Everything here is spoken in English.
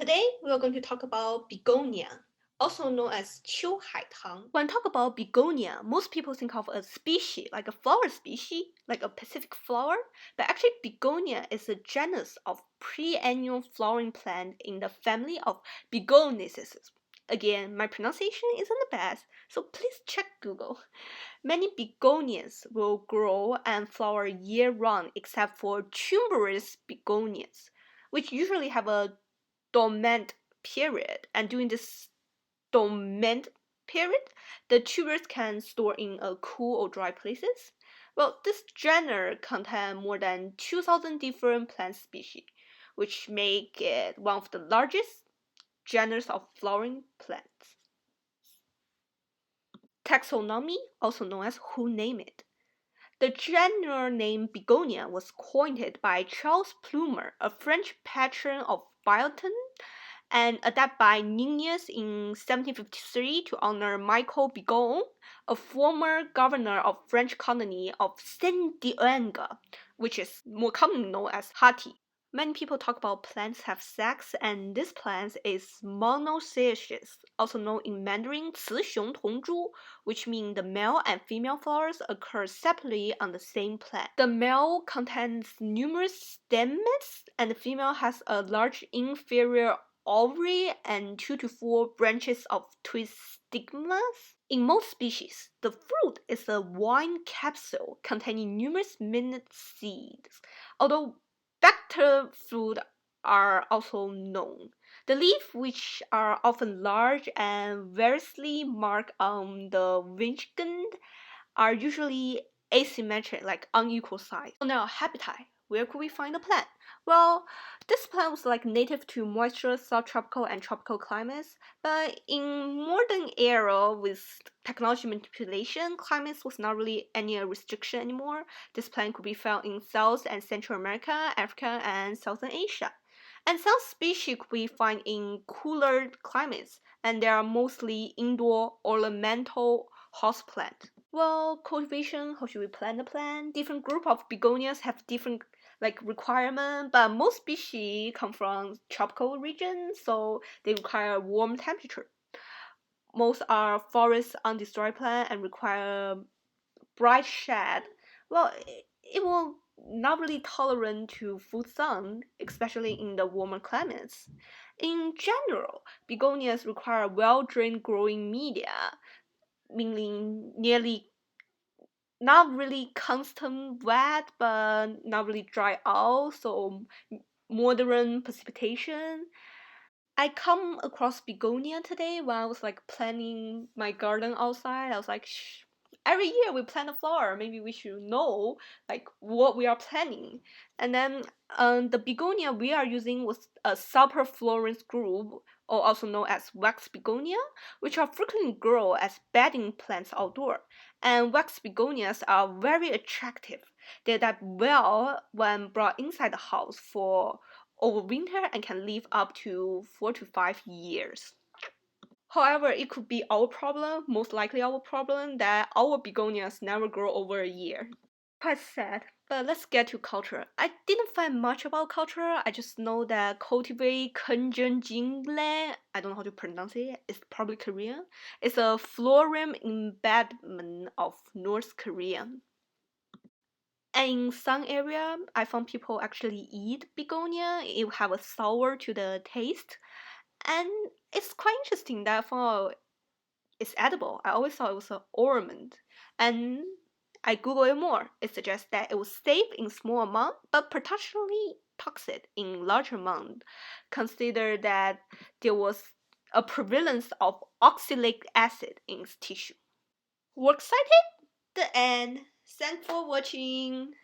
Today, we are going to talk about begonia, also known as 秋海棠. When talk about begonia, most people think of a species, like a flower species, like a Pacific flower. But actually, begonia is a genus of perennial flowering plant in the family of Begoniaceae. Again, my pronunciation isn't the best, so please check Google. Many begonias will grow and flower year-round except for tuberous begonias, which usually have a dormant period, and during this dormant period, the tubers can store in a cool or dry places. Well, this genre contains more than 2,000 different plant species, which make it one of the largest genres of flowering plants. Taxonomy, also known as Who Named It. The general name begonia was coined by Charles Plumer, a French patron of botany, and adapted by Linnaeus in 1753 to honor Michael Begon, a former governor of French colony of Saint-Domingue, which is more commonly known as Haiti. Many people talk about plants have sex, and this plant is monoecious, also known in Mandarin 雌雄同株, which means the male and female flowers occur separately on the same plant. The male contains numerous stamens, and the female has a large inferior ovary and 2 to 4 branches of twist stigmas. In most species, the fruit is a wine capsule containing numerous minute seeds, although vector fruit are also known. The leaves, which are often large and variously marked on the winged, are usually asymmetric, like unequal size. So now, habitat. Where could we find the plant? Well, this plant was native to moisture, subtropical, and tropical climates, but in modern era with technology manipulation, climates was not really any restriction anymore. This plant could be found in South and Central America, Africa, and Southern Asia. And some species could be found in cooler climates, and they are mostly indoor ornamental houseplant. Well, cultivation, how should we plant the plant? Different group of begonias have different requirement, but most species come from tropical regions, so they require warm temperature. Most are forest undestroyed plant and require bright shade. Well, it will not really tolerant to full sun, especially in the warmer climates. In general, begonias require well-drained growing media, meaning nearly not really constant wet, but not really dry out, so moderate precipitation. I come across begonia today when I was planting my garden outside. I was like, every year we plant a flower. Maybe we should know what we are planting. And then the begonia we are using was a superflorens group, or also known as wax begonia, which are frequently grown as bedding plants outdoor. And wax begonias are very attractive. They adapt well when brought inside the house for overwinter and can live up to 4 to 5 years. However, it could be our problem, most likely our problem, that our begonias never grow over a year. Quite sad. But let's get to culture. I didn't find much about culture. I just know that cultivate Kimjongilia, I don't know how to pronounce it, it's probably Korean. It's a florarium embedment of North Korea. And in some area, I found people actually eat begonia. It have a sour to the taste. And it's quite interesting that I found it's edible. I always thought it was an ornament. And I Googled it more. It suggests that it was safe in small amount, but potentially toxic in large amount. Consider that there was a prevalence of oxalic acid in its tissue. Works cited? The end. Thanks for watching.